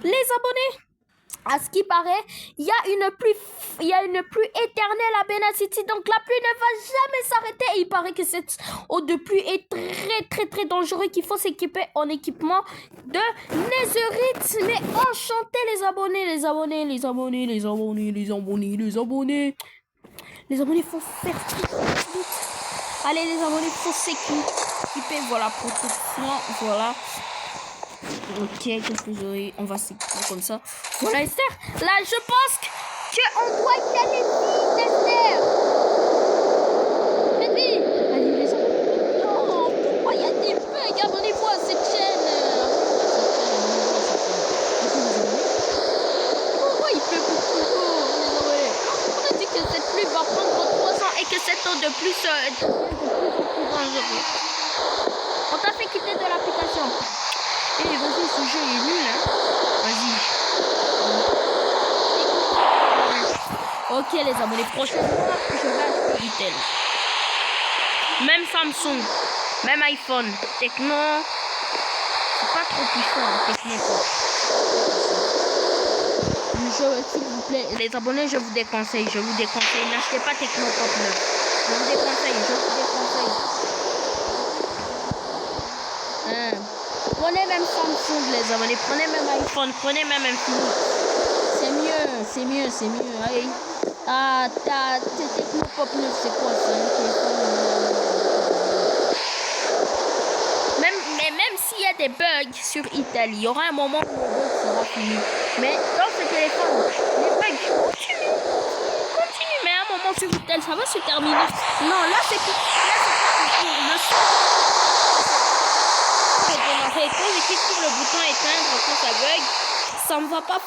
Les abonnés, à ce qui paraît, il y a une pluie éternelle à Benin City. Donc la pluie ne va jamais s'arrêter. Et il paraît que cette eau de pluie est très dangereux, qu'il faut s'équiper en équipement de Netherite. Mais enchanté les abonnés, les abonnés, les abonnés, les abonnés, les abonnés, les abonnés. Les abonnés, faut faire vite. Allez les abonnés, faut s'équiper. Voilà, protection, voilà. Ok, qu'est-ce que j'aurais? On va s'équiper comme ça. Voilà Esther, là je pense qu'on doit y aller vite Esther. Faites vite. Allez les abonnés. Non, pourquoi il y a des bugs? Abonnez-vous à cette chaîne. Pourquoi il pleut pour toujours les abonnés? On a dit que cette pluie va prendre 3 ans et que cette eau de plus devient de plus en plus dangereuse. On t'a fait quitter de l'application. Eh, vas-y, ce jeu est nul, hein. Vas-y. Ok, les abonnés, prochainement, je vais acheter Itel. Même Samsung, même iPhone, Tecno, c'est pas trop puissant, Tecno. S'il vous plaît, les abonnés, je vous déconseille, n'achetez pas Tecno Pop 9. Je vous déconseille. Prenez même Samsung les abonnés, prenez même iPhone, prenez même Infinix. C'est mieux. Allez. Ah, Tecno Pop 9, c'est quoi ça? Même s'il y a des bugs sur Italie, il y aura un moment où le bug sera fini. Mais dans ce téléphone, les bugs continuent. Mais à un moment sur Italie, ça va se terminer. Non, là c'est pour quand je clique sur le bouton éteindre quand ça bug, ça ne va pas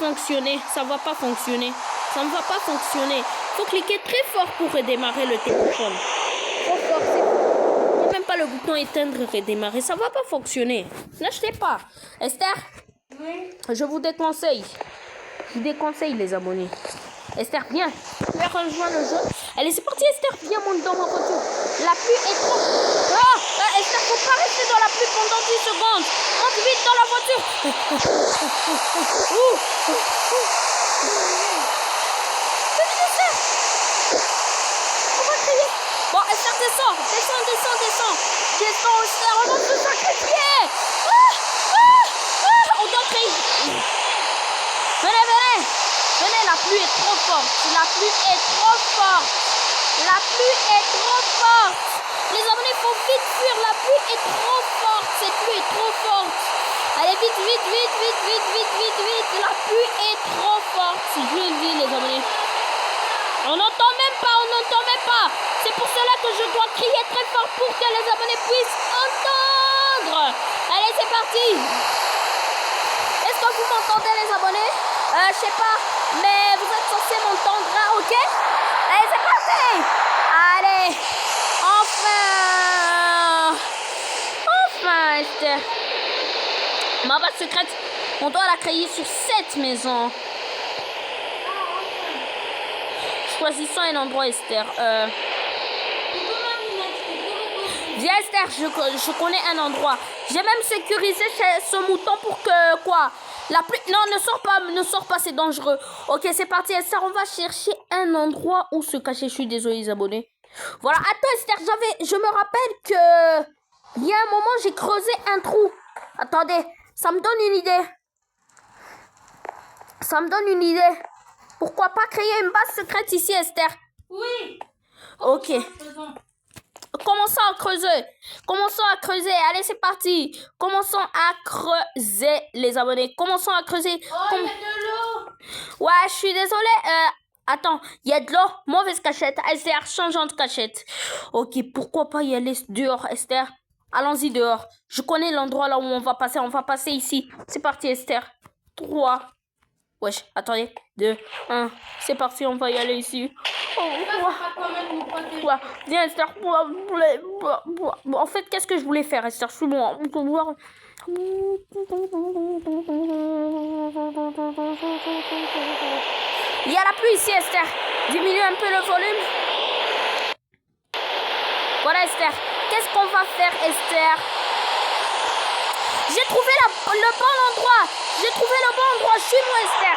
fonctionner. Faut cliquer très fort pour redémarrer le téléphone. Trop fort, c'est même pas le bouton éteindre redémarrer, ça va pas fonctionner. N'achetez pas. Esther, oui. Je vous déconseille. Les abonnés. Esther, viens. Tu vas rejoindre le jeu. Allez, c'est parti, Esther. Viens, monte dans ma voiture. La pluie est trop... Esther, faut pas rester dans la pluie pendant 10 secondes. Monte vite dans la voiture. Esther. On va crier. Bon, Esther, descends. Descends, Esther. On va se sacrifier. On doit crier. Venez, la pluie est trop forte. Les abonnés, faut vite fuir. La pluie est trop forte. Cette pluie est trop forte. Allez, vite. La pluie est trop forte. Je le dis, les abonnés. On n'entend même pas. C'est pour cela que je dois crier très fort pour que les abonnés puissent entendre. Allez, c'est parti. Est-ce que vous m'entendez, les abonnés? Je sais pas, mais vous êtes censés m'entendre, hein, ok? Allez, c'est parti! Allez! Enfin, Esther. Ma base secrète, on doit la créer sur cette maison. Choisissons un endroit, Esther. Viens, Esther, je connais un endroit. J'ai même sécurisé ce mouton pour que, quoi? La pluie... Non, ne sors pas, c'est dangereux. Ok, c'est parti, Esther, on va chercher un endroit où se cacher. Je suis désolé, les abonnés. Voilà, attends, Esther, je me rappelle que... Il y a un moment, j'ai creusé un trou. Attendez, ça me donne une idée. Pourquoi pas créer une base secrète ici, Esther? Oui. Ok. Commençons à creuser. Allez, c'est parti. Commençons à creuser, les abonnés. Oh, il y a de l'eau. Ouais, je suis désolée. Attends, il y a de l'eau. Mauvaise cachette. Esther, changeons de cachette. Ok, pourquoi pas y aller dehors, Esther? Allons-y dehors. Je connais l'endroit là où on va passer. On va passer ici. C'est parti, Esther. 3. Wesh, attendez. 2, 1. C'est parti, on va y aller ici. Viens, Esther. En fait, qu'est-ce que je voulais faire, Esther? Je suis loin. Il y a la pluie ici, Esther. Diminue un peu le volume. Voilà, Esther. Qu'est-ce qu'on va faire, Esther? J'ai trouvé le bon endroit. suis-moi, Esther.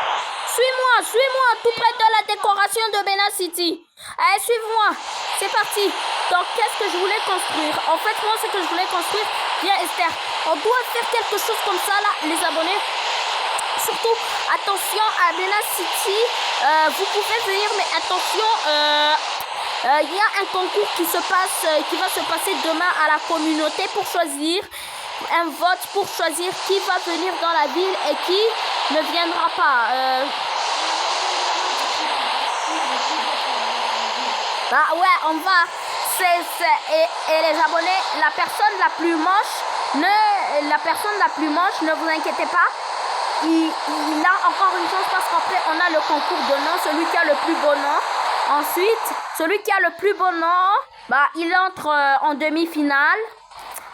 Suis-moi, tout près de la décoration de Bena City. Allez, suive-moi. C'est parti. Donc, qu'est-ce que je voulais construire? En fait, moi, ce que je voulais construire, viens, Esther. On doit faire quelque chose comme ça, là, les abonnés. Surtout, attention à Bena City. Vous pouvez venir, mais attention, il y a un concours qui va se passer demain à la communauté pour choisir un vote pour choisir qui va venir dans la ville et qui ne viendra pas. Bah ouais, on va. Et les abonnés, la personne la plus moche, ne vous inquiétez pas. Il a encore une chance parce qu'après on a le concours de nom, celui qui a le plus beau nom. Ensuite, celui qui a le plus beau nom, bah il entre en demi-finale.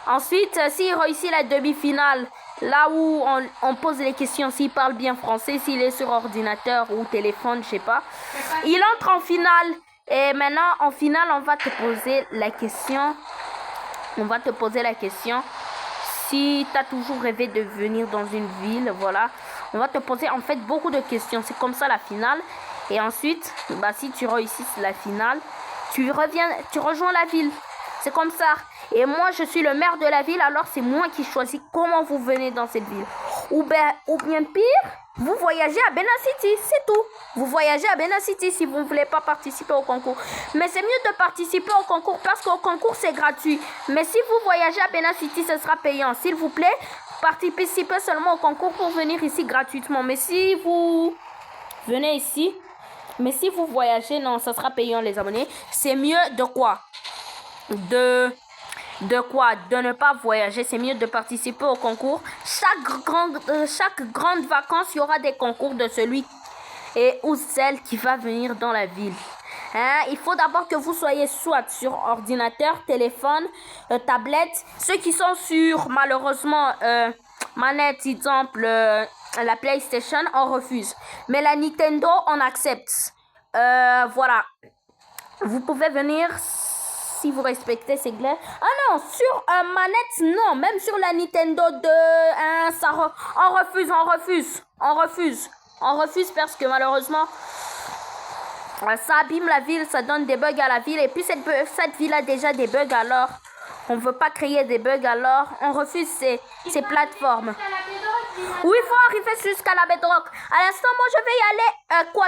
Ensuite, s'il réussit la demi-finale, là où on pose les questions, s'il parle bien français, s'il est sur ordinateur ou téléphone, je sais pas, il entre en finale. Et maintenant, en finale, on va te poser la question. Si tu as toujours rêvé de venir dans une ville, voilà. On va te poser en fait beaucoup de questions. C'est comme ça la finale. Et ensuite, bah, si tu réussis la finale, tu rejoins la ville. C'est comme ça. Et moi, je suis le maire de la ville, alors c'est moi qui choisis comment vous venez dans cette ville. Ou bien pire, vous voyagez à Bena City, c'est tout. Vous voyagez à Bena City si vous ne voulez pas participer au concours. Mais c'est mieux de participer au concours parce qu'au concours, c'est gratuit. Mais si vous voyagez à Bena City, ce sera payant. S'il vous plaît, participez seulement au concours pour venir ici gratuitement. Mais si vous venez ici, mais si vous voyagez, non, ça sera payant les abonnés. C'est mieux de quoi? De ne pas voyager. C'est mieux de participer au concours. Chaque grande vacances, il y aura des concours de celui ou celle qui va venir dans la ville. Il faut d'abord que vous soyez soit sur ordinateur, téléphone, tablette. Ceux qui sont sur, malheureusement, manette, exemple, la PlayStation, on refuse. Mais la Nintendo, on accepte. Voilà. Vous pouvez venir si vous respectez ces glaires. Ah non, sur manette, non. Même sur la Nintendo 2, on refuse parce que malheureusement, ça abîme la ville, ça donne des bugs à la ville. Et puis cette ville a déjà des bugs, alors on ne veut pas créer des bugs, alors on refuse ces plateformes. Oui, il faut arriver jusqu'à la bedrock. À l'instant, moi, je vais y aller,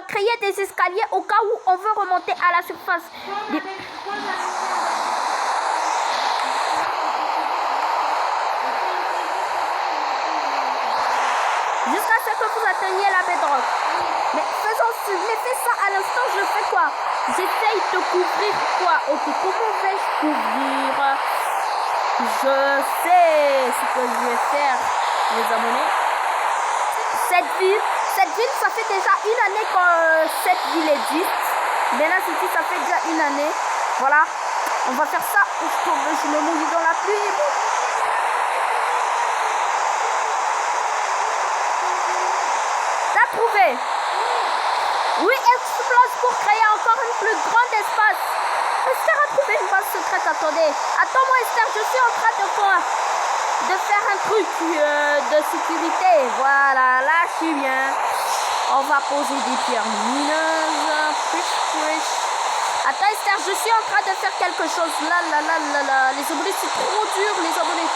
créer des escaliers au cas où on veut remonter à la surface. Jusqu'à ce que vous atteigniez la bedrock. Mais fais ça à l'instant, je fais quoi? J'essaye de couvrir quoi? Ok, comment vais-je couvrir? Je sais ce que je vais faire, les abonnés. Cette ville, ça fait déjà une année que cette ville existe. Bena City, ça fait déjà une année. Voilà. On va faire ça. Je me mouille dans la pluie. T'as trouvé? Oui, explose pour créer encore un plus grand espace. Esther a trouvé une base secrète. Attends-moi, Esther, je suis en train de faire un truc de sécurité. Voilà, là, je suis bien. On va poser des pierres lumineuses. Attends, Esther, je suis en train de faire quelque chose. Là. Les abonnés, c'est trop dur, les abonnés.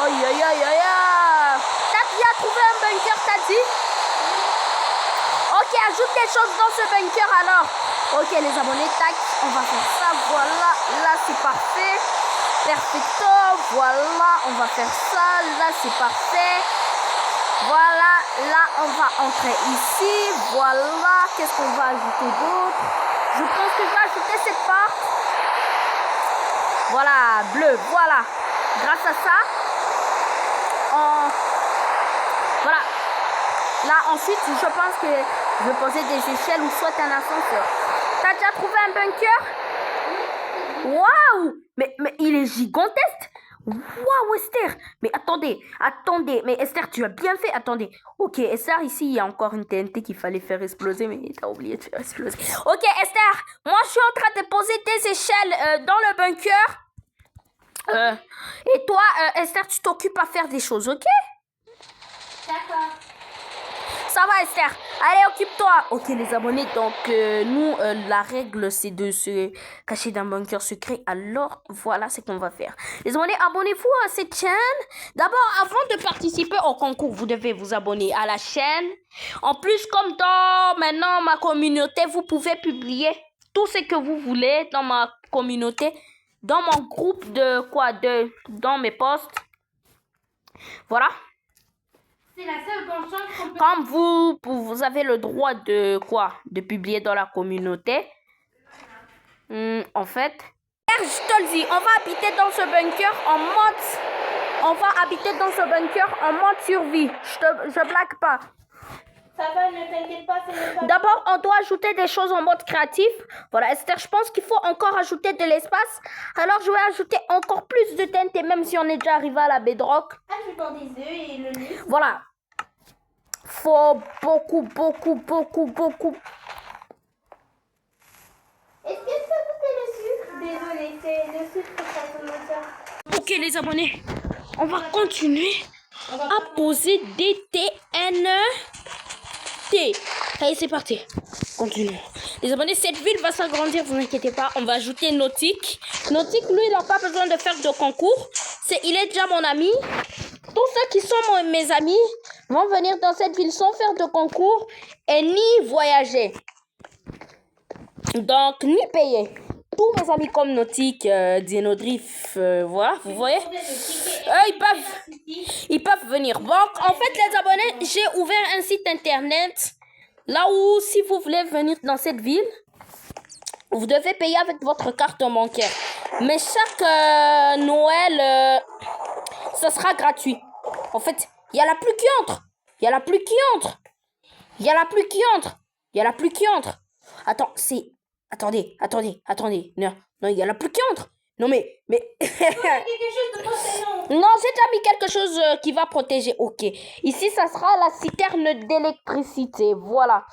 Aïe. T'as bien trouvé un bunker, t'as dit? Ok, ajoute des choses dans ce bunker alors. Ok, les abonnés, tac, on va faire ça. Voilà, là, c'est parfait. Perfecto, voilà, on va faire ça. Là, c'est parfait. Voilà, là, on va entrer ici. Voilà, qu'est-ce qu'on va ajouter d'autre? Je pense que je vais ajouter cette porte. Voilà, bleu, voilà. Grâce à ça, voilà. Là, ensuite, je pense que je vais poser des échelles ou soit un ascenseur. T'as déjà trouvé un bunker? Waouh! Mais il est gigantesque! Waouh, Esther! Mais attendez! Mais Esther, tu as bien fait! Attendez! Ok, Esther, ici, il y a encore une TNT qu'il fallait faire exploser, mais t'as oublié de faire exploser. Ok, Esther! Moi, je suis en train de poser des échelles dans le bunker. Et toi, Esther, tu t'occupes à faire des choses, ok? D'accord. Ça va, Esther. Allez, occupe-toi. Ok, les abonnés. Donc, nous, la règle, c'est de se cacher dans un bunker secret. Alors, voilà ce qu'on va faire. Les abonnés, abonnez-vous à cette chaîne. D'abord, avant de participer au concours, vous devez vous abonner à la chaîne. En plus, comme dans maintenant ma communauté, vous pouvez publier tout ce que vous voulez dans ma communauté. Dans mon groupe dans mes posts. Voilà. C'est la seule bonne chance qu'on peut... Comme vous avez le droit de publier dans la communauté. En fait, je te le dis, on va habiter dans ce bunker en mode survie. Je blague pas. Ça va, ne t'inquiète pas, c'est pas... D'abord, on doit ajouter des choses en mode créatif. Voilà, Esther, je pense qu'il faut encore ajouter de l'espace. Alors, je vais ajouter encore plus de TNT, même si on est déjà arrivé à la bedrock. Ajoutons des œufs et le lait. Voilà. Faut beaucoup. Est-ce que ça goûtait le sucre? Désolée, c'est le sucre qui ça. Ok, les abonnés, on va continuer à poser des TNT. Allez, c'est parti. Continuons. Les abonnés, cette ville va s'agrandir, vous inquiétez pas. On va ajouter Nautique. Nautique, lui, il n'a pas besoin de faire de concours. Il est déjà mon ami. Tous ceux qui sont mes amis vont venir dans cette ville sans faire de concours et ni voyager. Donc, ni payer. Tous mes amis comme Nautique, Dienodrift, voilà, vous voyez. Ils peuvent venir. Donc, en fait, les abonnés, j'ai ouvert un site internet. Là où, si vous voulez venir dans cette ville, vous devez payer avec votre carte bancaire. Mais chaque Noël, ça sera gratuit. En fait, il y a la pluie qui entre. Il y a la pluie qui entre. Il y a la pluie qui entre. Il y a la pluie qui entre. Attends, c'est... Attendez. Non, il y a la pluie qui entre. Non, mais... quelque chose de protègeant. Non, j'ai déjà mis quelque chose qui va protéger. Ok. Ici, ça sera la citerne d'électricité. Voilà.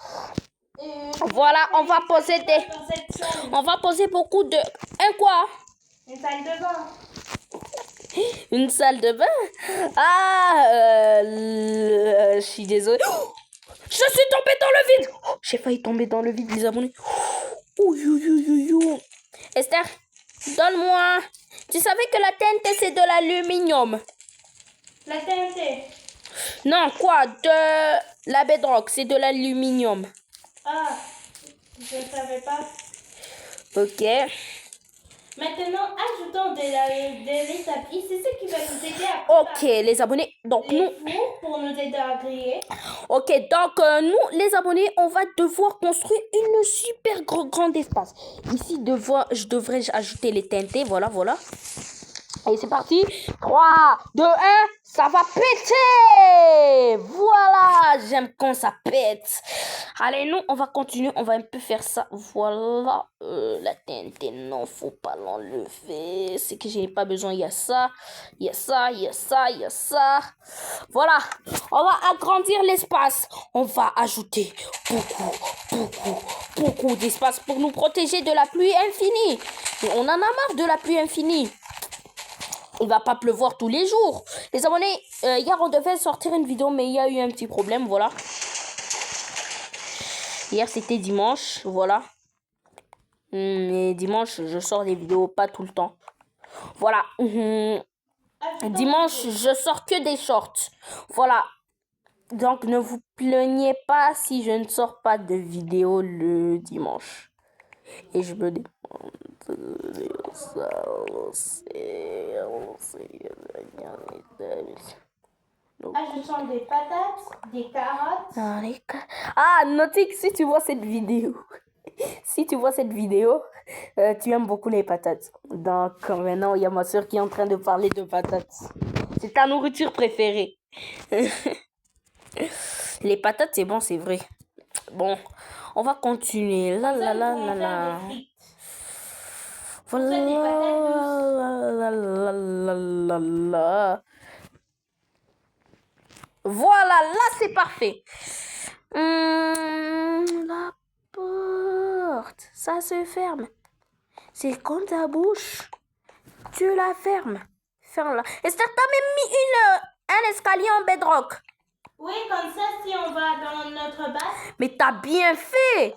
Voilà, on va poser des... On va poser beaucoup de... Un quoi? Une salle de bain. Une salle de bain? Ah, je suis désolée. Oh, je suis tombée dans le vide. Oh, j'ai failli tomber dans le vide, les abonnés. Esther, donne-moi. Tu savais que la TNT, c'est de l'aluminium? La TNT. Non, quoi? De la bedrock, c'est de l'aluminium. Ah, je ne savais pas. Ok. Maintenant, ajoutons de l'établi. C'est ce qui va nous aider à... Ok, les abonnés. Donc, nous... fours pour nous aider à griller. Ok, donc nous, les abonnés, on va devoir construire une super grand espace. Ici, je devrais ajouter les TNT. Voilà. Allez, c'est parti. 3, 2, 1, ça va péter. Voilà, j'aime quand ça pète. Allez, nous, on va continuer. On va un peu faire ça. Voilà, la TNT, non, faut pas l'enlever. C'est que je n'ai pas besoin. Il y a ça. Voilà, on va agrandir l'espace. On va ajouter beaucoup d'espace pour nous protéger de la pluie infinie. Et on en a marre de la pluie infinie. Il va pas pleuvoir tous les jours. Les abonnés, hier on devait sortir une vidéo, mais il y a eu un petit problème, voilà. Hier c'était dimanche, voilà. Et dimanche, je sors des vidéos, pas tout le temps. Voilà. Dimanche, je sors que des shorts. Voilà. Donc ne vous plaignez pas si je ne sors pas de vidéo le dimanche. Et je me demande... Ajoutons des patates, des carottes. Ah, Nautique, si tu vois cette vidéo, tu aimes beaucoup les patates. Donc maintenant, il y a ma soeur qui est en train de parler de patates. C'est ta nourriture préférée. Les patates, c'est bon, c'est vrai. Bon, on va continuer. Voilà, là c'est parfait. La porte, ça se ferme. C'est comme ta bouche. Tu la fermes. Ferme-la. Est-ce que t'as même mis un escalier en bedrock? Oui, comme ça, si on va dans notre base. Mais t'as bien fait.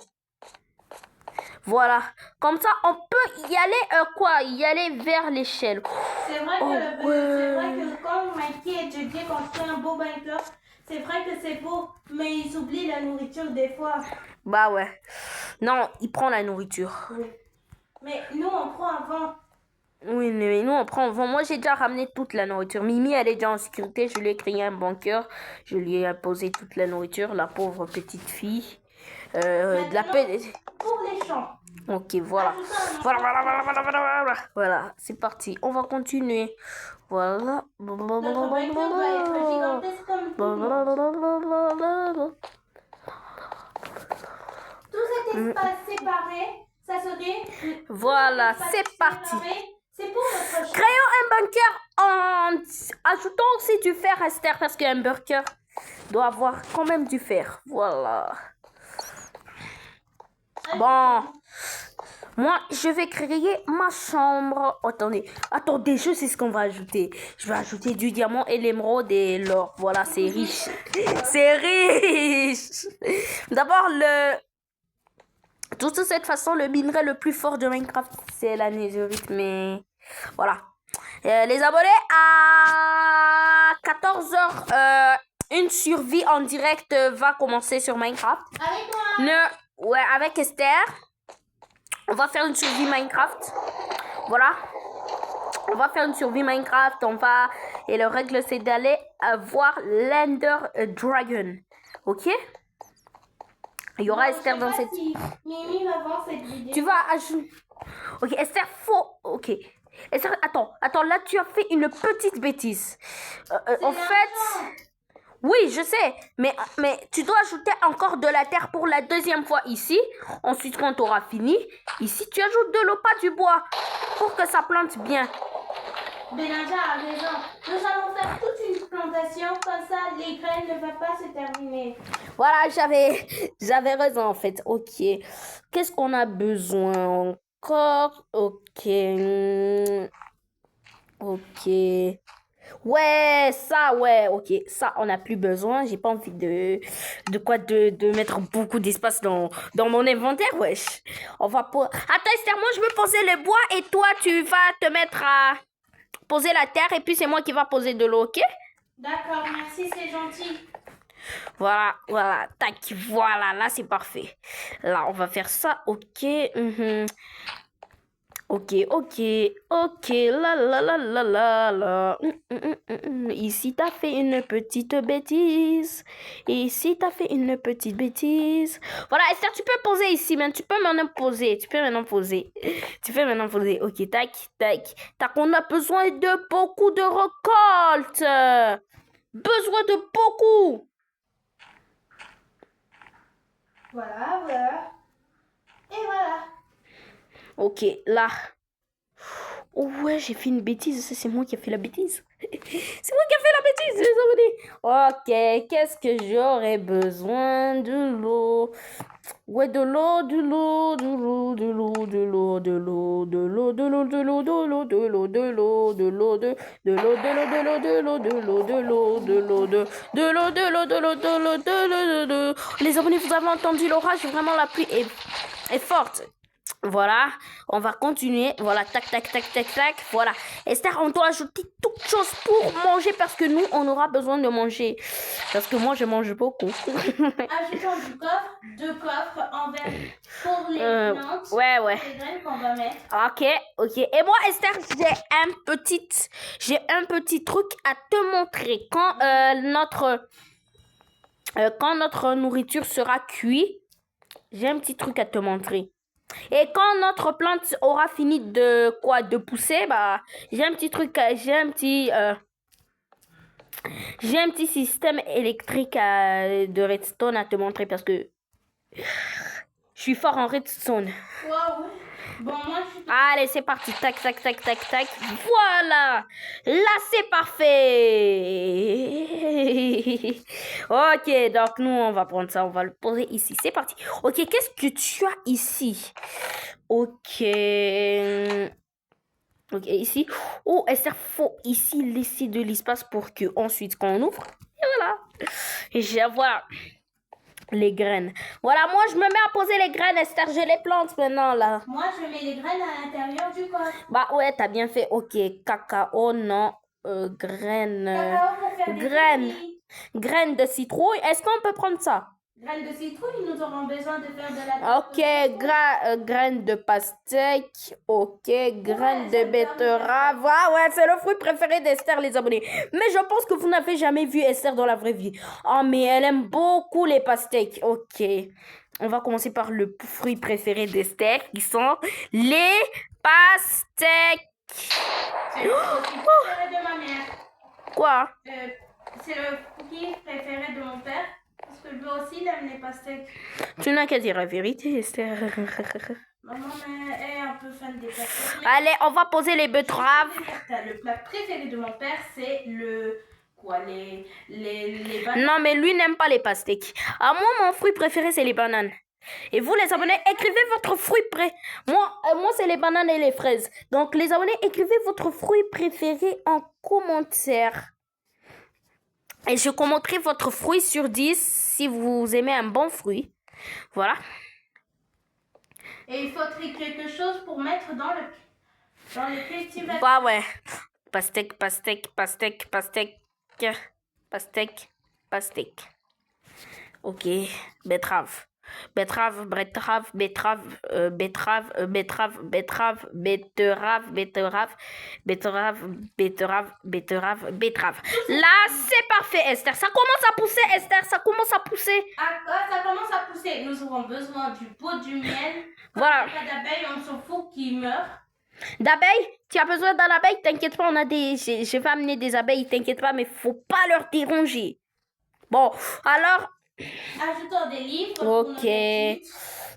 Voilà. Comme ça, on peut y aller, y aller vers l'échelle. C'est vrai, c'est vrai que quand Mikey et JJ construisent un beau bunker, c'est vrai que c'est beau, mais ils oublient la nourriture des fois. Bah ouais. Non, il prend la nourriture. Oui. Mais nous, on prend avant. Oui, mais nous, on prend. Moi, j'ai déjà ramené toute la nourriture. Mimi, elle est déjà en sécurité. Je lui ai créé un bunker. Je lui ai posé toute la nourriture. La pauvre petite fille. De la paix. Pour les champs. Ok, voilà. Voilà, c'est parti. On va continuer. Voilà. Notre bunker va être gigantesque comme tout le monde. Tout cet espace séparé, ça serait... Voilà, c'est parti. C'est pour notre champ. Créons un bunker en ajoutant aussi du fer, Esther, parce qu'un bunker doit avoir quand même du fer. Voilà. Bon. Moi, je vais créer ma chambre. Attendez, je sais ce qu'on va ajouter. Je vais ajouter du diamant et l'émeraude et l'or. Voilà, c'est riche. C'est riche. D'abord, de toute cette façon, le minerai le plus fort de Minecraft, c'est la netherite. Mais voilà. Les abonnés, à 14h, une survie en direct va commencer sur Minecraft. Avec moi. Ouais, avec Esther. On va faire une survie Minecraft. Voilà. On va faire une survie Minecraft. Et la règle, c'est d'aller voir l'Ender Dragon. Ok? Il y aura Esther dans cette... Mimi va voir cette vidéo. Tu vas ajouter... Ok, Esther, Ok. Esther, attends. Là, tu as fait une petite bêtise. En fait... Oui, je sais, mais tu dois ajouter encore de la terre pour la deuxième fois ici. Ensuite, quand tu auras fini, ici, tu ajoutes de l'eau, pas du bois, pour que ça plante bien. Belinda a raison. Nous allons faire toute une plantation, comme ça, les graines ne vont pas se terminer. Voilà, j'avais raison, en fait. Ok. Qu'est-ce qu'on a besoin encore? Ok. Ok. Ouais, ok, ça, on n'a plus besoin. J'ai pas envie de mettre beaucoup d'espace dans mon inventaire, wesh. On va Attends, Esther, moi, je veux poser le bois et toi, tu vas te mettre à poser la terre et puis c'est moi qui va poser de l'eau, ok? D'accord, merci, c'est gentil. Voilà, tac, voilà, là, c'est parfait. Là, on va faire ça, ok. Ok, la. Ici, t'as fait une petite bêtise. Ici, t'as fait une petite bêtise. Voilà, Esther, tu peux poser ici, mais tu peux maintenant poser. Ok, tac. Tac, on a besoin de beaucoup de récoltes. Besoin de beaucoup. Voilà. Et voilà. Ok, là. Oh ouais, j'ai fait une bêtise. C'est moi qui ai fait la bêtise. Les abonnés. Ok, qu'est-ce que j'aurais besoin? De l'eau. Ouais, de l'eau. Les abonnés, vous avez entendu l'orage? Vraiment, la pluie est forte. Voilà, on va continuer. Voilà, tac. Voilà. Esther, on doit ajouter toutes choses pour manger parce que nous, on aura besoin de manger. Parce que moi, je mange beaucoup. Ajoutons deux coffres en verre pour les plantes. Ouais. Les graines qu'on va mettre. Ok. Et moi, Esther, j'ai un petit truc à te montrer. Quand notre nourriture sera cuite, j'ai un petit truc à te montrer. Et quand notre plante aura fini de pousser, bah, j'ai un petit système électrique de redstone à te montrer parce que je suis fort en redstone. Wow. Bon, moi, je suis... Allez, c'est parti. Tac. Voilà. Là, c'est parfait. Ok, donc nous, on va prendre ça. On va le poser ici. C'est parti. Ok, qu'est-ce que tu as ici? Ok, ici. Oh, Esther, faut ici laisser de l'espace pour que ensuite, quand on ouvre, et voilà. Voilà. Les graines. Voilà, moi, je me mets à poser les graines, Esther. Je les plante maintenant, là. Moi, je mets les graines à l'intérieur du coffre. Bah ouais, t'as bien fait. Ok, cacao, non. Graines. Cacao pour faire des graines. cookies. Graines de citrouille. Est-ce qu'on peut prendre ça? Graines de citrouille, nous aurons besoin de faire de la tarte Ok, au citron. graines de pastèque. Ok, graines de j'adore les betterave. Ah ouais, c'est le fruit préféré d'Esther, les abonnés. Mais je pense que vous n'avez jamais vu Esther dans la vraie vie. Oh, mais elle aime beaucoup les pastèques. Ok. On va commencer par le fruit préféré d'Esther, qui sont les pastèques. C'est le cookie préféré de ma mère. Quoi? C'est le cookie préféré de mon père. Parce que lui aussi, il aime les pastèques. Tu n'as qu'à dire la vérité, Esther. Maman est un peu fan des pastèques. Mais Allez, on va poser les betteraves. le plat préféré de mon père, c'est le... Quoi? Les bananes. Non, mais lui n'aime pas les pastèques. Ah, moi, mon fruit préféré, c'est les bananes. Et vous, les abonnés, écrivez votre fruit préféré. Moi, c'est les bananes et les fraises. Donc, les abonnés, écrivez votre fruit préféré en commentaire. Et je commenterai votre fruit sur 10 si vous aimez un bon fruit. Voilà. Et il faudrait quelque chose pour mettre dans le cultivateur. Bah ouais. Pastèque, pastèque, pastèque, pastèque, pastèque, pastèque. Ok. Betterave. Betterave, betterave, betterave, betterave, betterave, betterave, betterave, betterave, betterave, betterave, betterave, betterave. Là, c'est parfait, Esther. Ça commence à pousser, Esther. Ça commence à pousser. Ah, ça commence à pousser. Nous aurons besoin du pot, du miel. Voilà. Pas d'abeilles, on s'en fout qu'ils meurent. D'abeilles? Tu as besoin d'un abeille? T'inquiète pas, je vais amener des abeilles, t'inquiète pas, mais faut pas leur déranger. Bon, alors... Ajoutons des livres. Ok.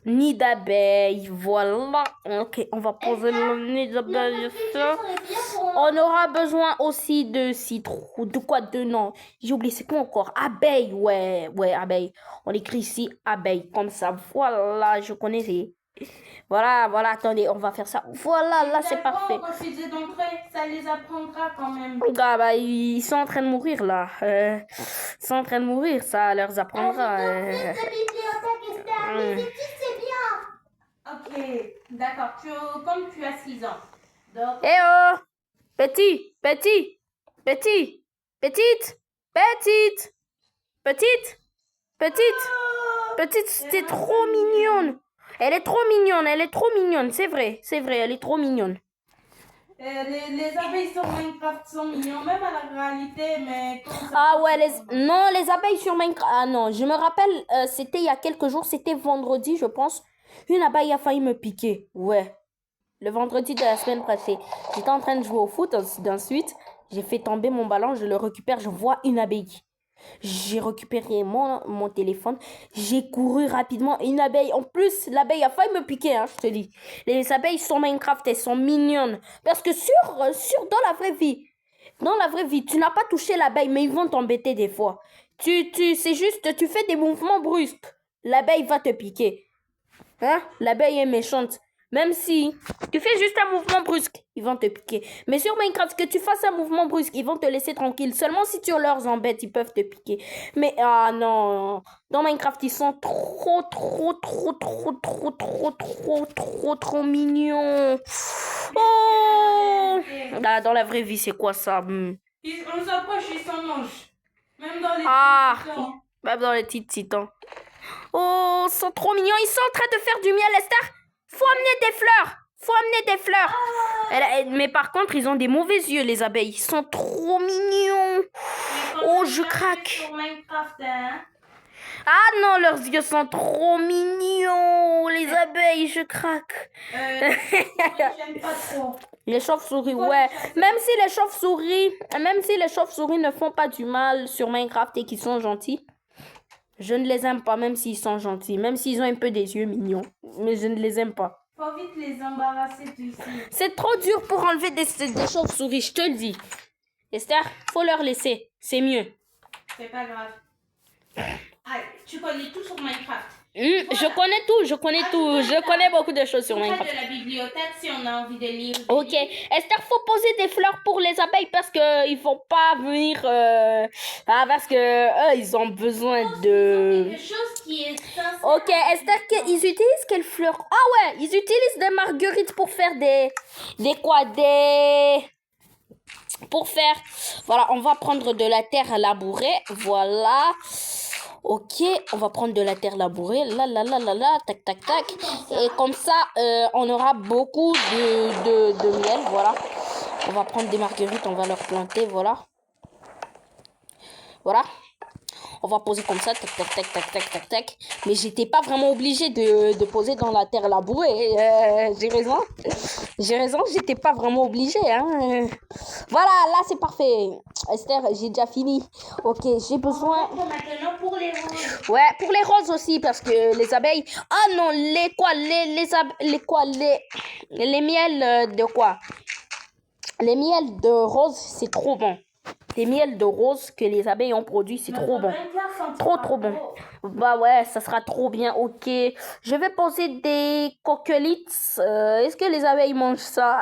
Nid d'abeilles, voilà. Ok, on va poser le nid d'abeilles. On aura besoin aussi de citron. De quoi? De non. J'ai oublié, c'est quoi encore? Abeille, ouais, abeille. On écrit ici abeille, comme ça. Voilà, je connaissais. Voilà, attendez, on va faire ça. Voilà, là, c'est parfait. Refuser d'entrer, ça les apprendra quand même. Ah, bah, ils sont en train de mourir, là. Ils sont en train de mourir, ça leur apprendra. C'est bien. Ok, d'accord. Comme tu as 6 ans. Donc... Eh oh! Petit, petite, c'est trop mignonne. Elle est trop mignonne, c'est vrai, elle est trop mignonne. Les abeilles sur Minecraft sont mignons, même à la réalité, mais... Ah ouais, les abeilles sur Minecraft... Ah non, je me rappelle, c'était il y a quelques jours, c'était vendredi, je pense. Une abeille a failli me piquer, ouais. Le vendredi de la semaine passée. J'étais en train de jouer au foot, ensuite, j'ai fait tomber mon ballon, je le récupère, je vois une abeille. J'ai récupéré mon téléphone, j'ai couru rapidement, une abeille. En plus, l'abeille a failli me piquer, hein, je te dis. Les abeilles sur Minecraft, elles sont mignonnes. Parce que dans la vraie vie, tu n'as pas touché l'abeille, mais ils vont t'embêter des fois. C'est juste, tu fais des mouvements brusques. L'abeille va te piquer. Hein? L'abeille est méchante. Même si tu fais juste un mouvement brusque, ils vont te piquer. Mais sur Minecraft, que tu fasses un mouvement brusque, ils vont te laisser tranquille. Seulement si tu leur embêtes, ils peuvent te piquer. Mais ah non, dans Minecraft, ils sont trop mignons. Oh! Là, dans la vraie vie, c'est quoi ça? On s'approche, ils s'en mangent. Même dans les titans. Même dans les petits titans. Oh, ils sont trop mignons. Ils sont en train de faire du miel, Esther. Faut amener des fleurs. Mais par contre, ils ont des mauvais yeux, les abeilles. Ils sont trop mignons. Oh, je craque. Sur Minecraft, hein? Ah non, leurs yeux sont trop mignons. Les abeilles, je craque. J'aime pas trop. Les chauves-souris, ouais. Même si les chauves-souris ne font pas du mal sur Minecraft et qu'ils sont gentils. Je ne les aime pas, même s'ils sont gentils. Même s'ils ont un peu des yeux mignons. Mais je ne les aime pas. Faut vite les embarrasser d'ici. C'est trop dur pour enlever des chauves-souris, je te le dis. Esther, faut leur laisser. C'est mieux. C'est pas grave. Ah, tu connais tout sur Minecraft. Je connais tout, je connais beaucoup de choses sur Près Minecraft. de la bibliothèque si on a envie de lire. Ok, Esther, faut poser des fleurs pour les abeilles parce que ils vont pas venir, parce que eux, ils ont besoin de. Quelque chose qui est sincère. Ok, Esther, ils utilisent quelle fleur? Ah ouais, ils utilisent des marguerites pour faire pour faire, voilà, on va prendre de la terre labourée, voilà. Ok, on va prendre de la terre labourée, là, tac, tac, tac. Et comme ça, on aura beaucoup de miel, voilà. On va prendre des marguerites, on va leur planter, voilà. Voilà. On va poser comme ça, tac, tac, tac, tac, tac, tac, tac. Mais j'étais pas vraiment obligée de poser dans la terre labourée. J'ai raison. J'ai raison, j'étais pas vraiment obligée. Hein. Voilà, là c'est parfait. Esther, j'ai déjà fini. Ok, j'ai besoin... Maintenant pour les roses. Ouais, pour les roses aussi, parce que les abeilles... Ah non, les miels de quoi? Les miels de rose, c'est trop bon. Les miels de rose que les abeilles ont produit, c'est trop bon. Trop bon. Bah ouais, ça sera trop bien, ok. Je vais poser des coquelites. Est-ce que les abeilles mangent ça?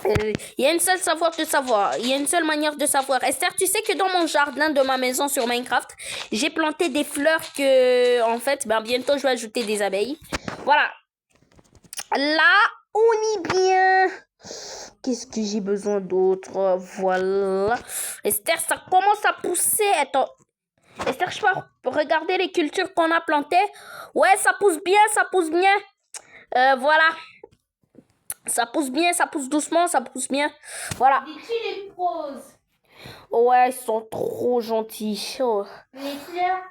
Il y a une seule savoir de savoir. Il y a une seule manière de savoir. Esther, tu sais que dans mon jardin de ma maison sur Minecraft, j'ai planté des fleurs que, en fait, bientôt je vais ajouter des abeilles. Voilà. Là, on est bien. Qu'est-ce que j'ai besoin d'autre? Voilà. Esther, ça commence à pousser. Attends. Esther, je peux regarder les cultures qu'on a plantées. Ouais, ça pousse bien, ça pousse bien. Voilà. Ça pousse bien, ça pousse doucement, ça pousse bien. Voilà. Dis-tu les roses? Ouais, ils sont trop gentils. Oh. Les fleurs,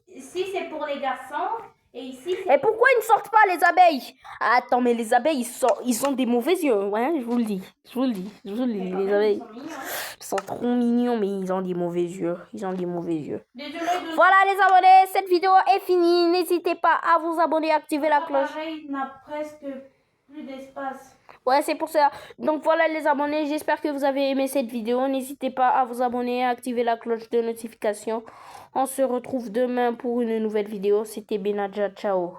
ici c'est pour les garçons. Et ici c'est... Et pourquoi ils ne sortent pas les abeilles? Attends, mais les abeilles, ils ont des mauvais yeux. Ouais, je vous le dis. Les abeilles. Ils sont trop mignons, mais ils ont des mauvais yeux. Désolée de... Voilà les abonnés, cette vidéo est finie. N'hésitez pas à vous abonner, activer la cloche. L'appareil n'a presque plus d'espace. Ouais, c'est pour ça. Donc voilà les abonnés, j'espère que vous avez aimé cette vidéo. N'hésitez pas à vous abonner, à activer la cloche de notification. On se retrouve demain pour une nouvelle vidéo. C'était Benadja, ciao.